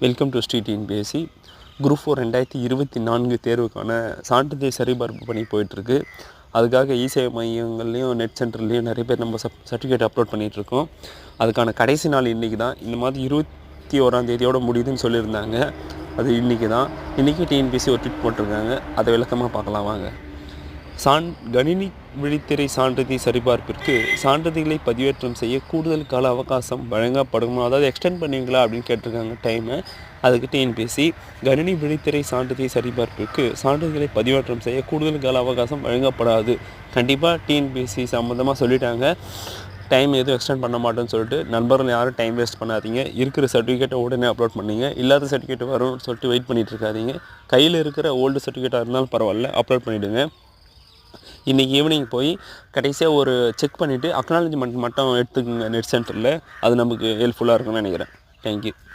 Welcome to Sri TNPSC group 4 2024 தேர்வுக்கான சான்றிதழ் சரிபார்ப்பு பணி போயிட்டுருக்கு. அதுக்காக இசேவை மையங்கள்லேயும் நெட் சென்டர்லேயும் நிறைய பேர் நம்ம சர்டிஃபிகேட் அப்லோட் பண்ணிகிட்ருக்கோம். அதுக்கான கடைசி நாள் இன்றைக்கி தான். இந்த மாதிரி 21ஆம் தேதியோடு முடியுதுன்னு சொல்லியிருந்தாங்க. அது இன்றைக்கி தான். இன்றைக்கி டிஎன்பிஎஸ்சி ஒரு ட்வீட் போட்டிருக்காங்க. அதை விளக்கமாக பார்க்கலாம் வாங்க. கணினி விழித்திரை சான்றிதழ் சரிபார்ப்பிற்கு சான்றிதழ்களை பதிவேற்றம் செய்ய கூடுதல் கால அவகாசம் வழங்கப்படுமா, அதாவது எக்ஸ்டெண்ட் பண்ணுவீங்களா அப்படின்னு கேட்டிருக்காங்க டைமை. அதுக்கு டிஎன்பிஎஸ்சி கணினி விழித்திரை சான்றிதழ் சரிபார்ப்பிற்கு சான்றிதழ்களை பதிவேற்றம் செய்ய கூடுதல் கால அவகாசம் வழங்கப்படாது. கண்டிப்பாக டிஎன்பிஎஸ்சி சம்மந்தமாக சொல்லிட்டாங்க. டைம் எதுவும் எக்ஸ்டெண்ட் பண்ண மாட்டோன்னு சொல்லிட்டு நண்பர்கள் யாரும் டைம் வேஸ்ட் பண்ணாதீங்க. இருக்கிற சர்டிஃபிகேட்டை உடனே அப்லோட் பண்ணிங்க. இல்லாத சர்டிஃபிகேட் வரும்னு சொல்லிட்டு வெயிட் பண்ணிகிட்டு இருக்காதீங்க. கையில் இருக்கிற ஓல்டு சர்டிஃபிகேட்டாக இருந்தாலும் பரவாயில்ல, அப்லோட் பண்ணிவிடுங்க. இன்றைக்கி ஈவினிங் போய் கடைசியாக ஒரு செக் பண்ணிவிட்டு அக்னாலஜ்மெண்ட் மட்டும் எடுத்துக்கோங்க நெட் சென்டரில். அது நமக்கு ஹெல்ப்ஃபுல்லாக இருக்கும்னு நினைக்கிறேன். தேங்க்யூ.